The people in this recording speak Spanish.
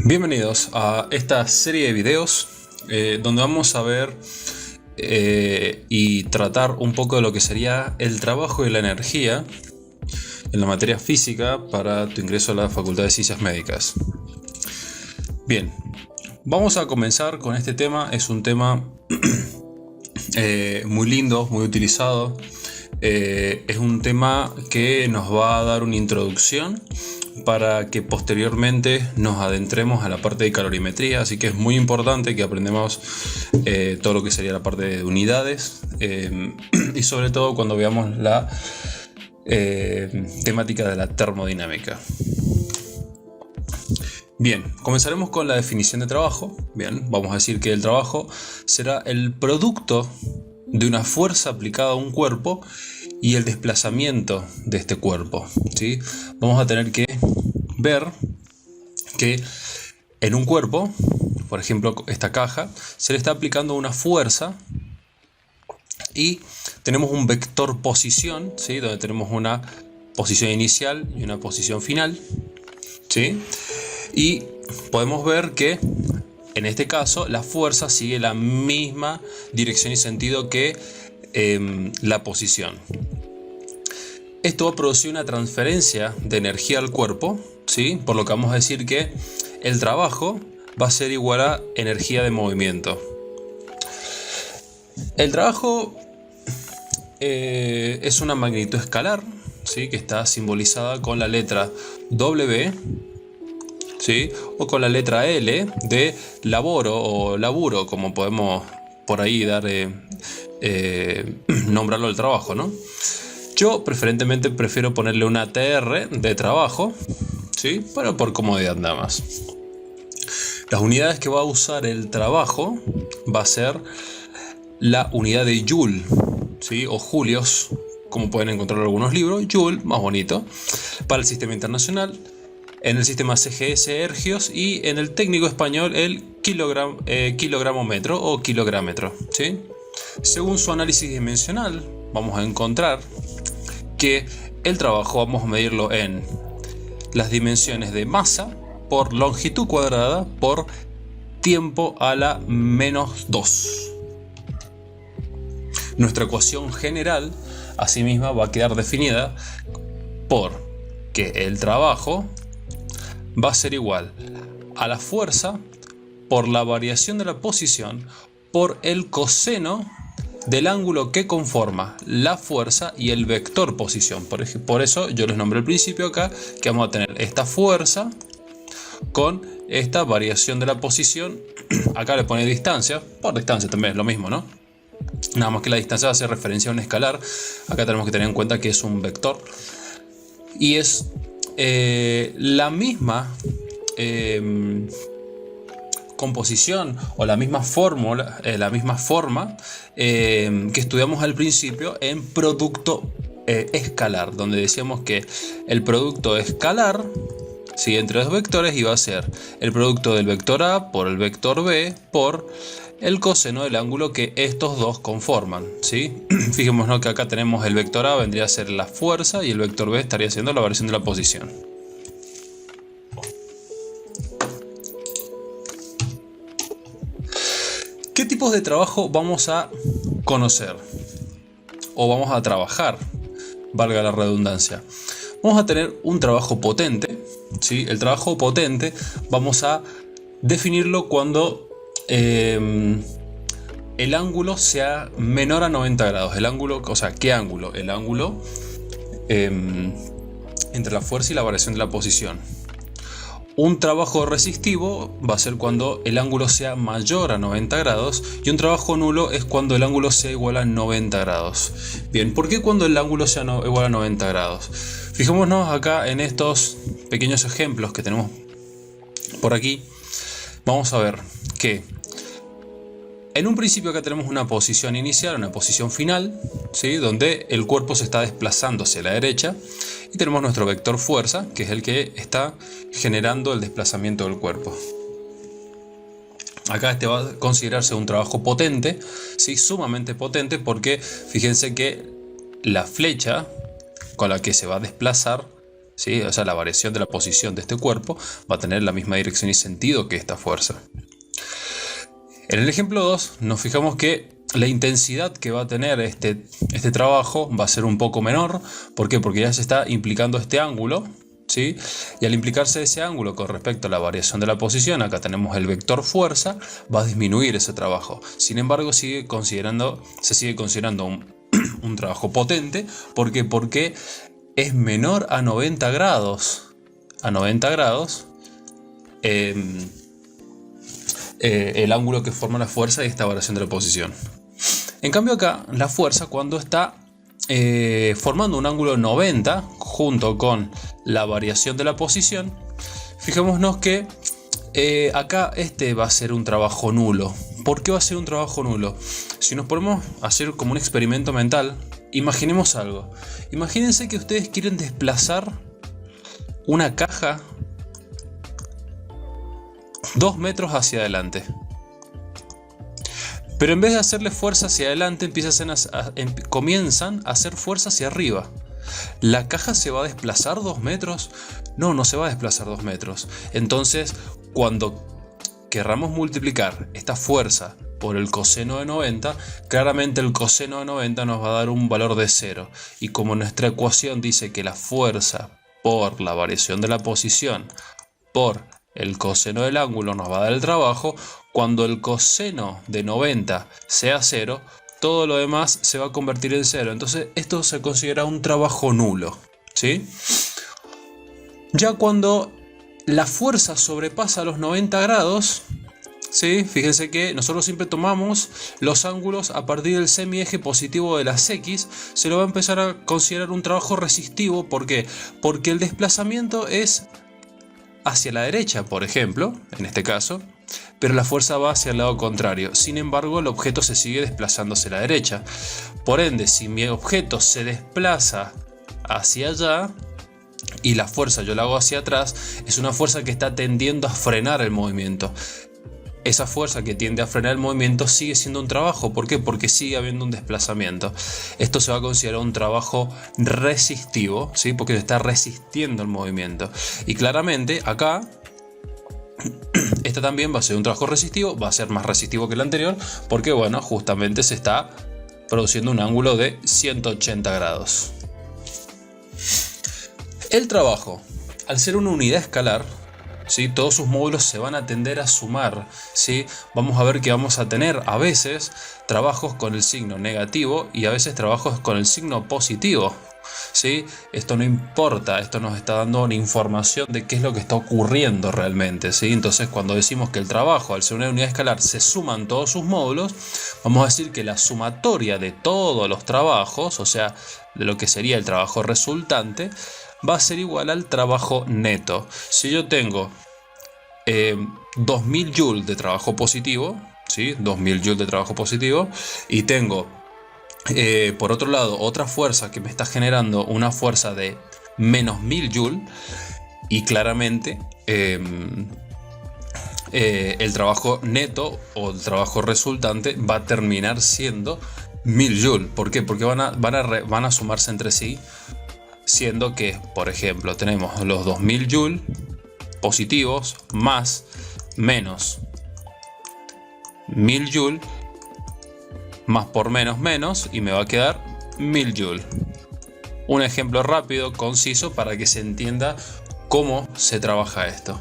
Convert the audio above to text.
Bienvenidos a esta serie de videos donde vamos a ver y tratar un poco de lo que sería el trabajo y la energía en la materia física para tu ingreso a la Facultad de Ciencias Médicas. Bien, vamos a comenzar con este tema. Es un tema muy lindo, muy utilizado. Es un tema que nos va a dar una introducción para que posteriormente nos adentremos a la parte de calorimetría, así que es muy importante que aprendamos todo lo que sería la parte de unidades y sobre todo cuando veamos la temática de la termodinámica. Bien, comenzaremos con la definición de trabajo. Bien, vamos a decir que el trabajo será el producto de una fuerza aplicada a un cuerpo y el desplazamiento de este cuerpo, ¿sí? Vamos a tener que ver que en un cuerpo, por ejemplo esta caja, se le está aplicando una fuerza y tenemos un vector posición, ¿sí? Donde tenemos una posición inicial y una posición final, ¿sí? Y podemos ver que en este caso la fuerza sigue la misma dirección y sentido que la posición. Esto va a producir una transferencia de energía al cuerpo, ¿sí? Por lo que vamos a decir que el trabajo va a ser igual a energía de movimiento. El trabajo es una magnitud escalar, ¿sí? Que está simbolizada con la letra W, ¿sí? O con la letra L de laboro o laburo, como podemos por ahí dar nombrarlo al trabajo, ¿no? Yo preferentemente prefiero ponerle una TR de trabajo, ¿sí? Pero por comodidad nada más. Las unidades que va a usar el trabajo va a ser la unidad de Joule, ¿sí? O julios, como pueden encontrar en algunos libros. Joule, más bonito, para el sistema internacional. En el sistema CGS, ergios, y en el técnico español el kilogramómetro o kilográmetro, ¿sí? Según su análisis dimensional, vamos a encontrar que el trabajo vamos a medirlo en las dimensiones de masa por longitud cuadrada por tiempo a la -2. Nuestra ecuación general, asimismo, va a quedar definida por que el trabajo va a ser igual a la fuerza por la variación de la posición por el coseno del ángulo que conforma la fuerza y el vector posición. Por eso yo les nombré al principio acá que vamos a tener esta fuerza con esta variación de la posición. Acá le pone distancia, por distancia también es lo mismo, ¿no? Nada más que la distancia hace referencia a un escalar. Acá tenemos que tener en cuenta que es un vector y es la misma composición o la misma fórmula, la misma forma que estudiamos al principio en producto escalar, donde decíamos que el producto escalar, ¿sí? Entre los vectores iba a ser el producto del vector A por el vector B por el coseno del ángulo que estos dos conforman, ¿sí? Fijémonos que acá tenemos el vector A, vendría a ser la fuerza, y el vector B estaría siendo la variación de la posición. ¿Qué tipos de trabajo vamos a conocer? O vamos a trabajar, valga la redundancia. Vamos a tener un trabajo potente, ¿sí? El trabajo potente vamos a definirlo cuando el ángulo sea menor a 90 grados. El ángulo, o sea, ¿qué ángulo? El ángulo entre la fuerza y la variación de la posición. Un trabajo resistivo va a ser cuando el ángulo sea mayor a 90 grados y un trabajo nulo es cuando el ángulo sea igual a 90 grados. Bien, ¿por qué cuando el ángulo sea igual a 90 grados? Fijémonos acá en estos pequeños ejemplos que tenemos por aquí. Vamos a ver que en un principio acá tenemos una posición inicial, una posición final, ¿sí? Donde el cuerpo se está desplazando hacia la derecha y tenemos nuestro vector fuerza, que es el que está generando el desplazamiento del cuerpo. Acá este va a considerarse un trabajo potente, ¿sí? Sumamente potente, porque fíjense que la flecha con la que se va a desplazar ¿sí? O sea, la variación de la posición de este cuerpo va a tener la misma dirección y sentido que esta fuerza. En el ejemplo 2 nos fijamos que la intensidad que va a tener este trabajo va a ser un poco menor. ¿Por qué? Porque ya se está implicando este ángulo, ¿sí? Y al implicarse ese ángulo con respecto a la variación de la posición, acá tenemos el vector fuerza, va a disminuir ese trabajo. Sin embargo, se sigue considerando un trabajo potente. ¿Por qué? Porque es menor a 90 grados. A 90 grados. El ángulo que forma la fuerza y esta variación de la posición. En cambio acá, la fuerza cuando está formando un ángulo 90 junto con la variación de la posición, fijémonos que acá este va a ser un trabajo nulo. ¿Por qué va a ser un trabajo nulo? Si nos ponemos a hacer como un experimento mental, imaginemos algo. Imagínense que ustedes quieren desplazar una caja 2 metros hacia adelante. Pero en vez de hacerle fuerza hacia adelante, comienzan a hacer fuerza hacia arriba. ¿La caja se va a desplazar 2 metros? No, no se va a desplazar 2 metros. Entonces, cuando querramos multiplicar esta fuerza por el coseno de 90, claramente el coseno de 90 nos va a dar un valor de 0. Y como nuestra ecuación dice que la fuerza por la variación de la posición por el coseno del ángulo nos va a dar el trabajo, cuando el coseno de 90 sea 0, todo lo demás se va a convertir en 0. Entonces esto se considera un trabajo nulo, ¿sí? Ya cuando la fuerza sobrepasa los 90 grados, ¿sí? Fíjense que nosotros siempre tomamos los ángulos a partir del semieje positivo de las X. Se lo va a empezar a considerar un trabajo resistivo. ¿Por qué? Porque el desplazamiento es hacia la derecha, por ejemplo, en este caso, pero la fuerza va hacia el lado contrario. Sin embargo, el objeto se sigue desplazando hacia la derecha. Por ende, si mi objeto se desplaza hacia allá y la fuerza yo la hago hacia atrás, es una fuerza que está tendiendo a frenar el movimiento. Esa fuerza que tiende a frenar el movimiento sigue siendo un trabajo. ¿Por qué? Porque sigue habiendo un desplazamiento. Esto se va a considerar un trabajo resistivo, ¿sí? Porque se está resistiendo el movimiento. Y claramente acá, esta también va a ser un trabajo resistivo, va a ser más resistivo que el anterior, porque bueno, justamente se está produciendo un ángulo de 180 grados. El trabajo, al ser una unidad escalar, ¿sí? Todos sus módulos se van a tender a sumar, ¿sí? Vamos a ver que vamos a tener a veces trabajos con el signo negativo y a veces trabajos con el signo positivo, ¿sí? Esto no importa, esto nos está dando una información de qué es lo que está ocurriendo realmente, ¿sí? Entonces, cuando decimos que el trabajo, al ser una unidad escalar, se suman todos sus módulos, vamos a decir que la sumatoria de todos los trabajos, o sea, de lo que sería el trabajo resultante, va a ser igual al trabajo neto. Si yo tengo 2000 joules de trabajo positivo, ¿sí? 2000 joules de trabajo positivo, y tengo por otro lado otra fuerza que me está generando una fuerza de menos 1000 joules, y claramente el trabajo neto o el trabajo resultante va a terminar siendo 1000 joules. ¿Por qué? Porque van a sumarse entre sí, siendo que, por ejemplo, tenemos los 2000 joules positivos más menos 1000 joules más por menos y me va a quedar 1000 joules. Un ejemplo rápido, conciso, para que se entienda cómo se trabaja esto.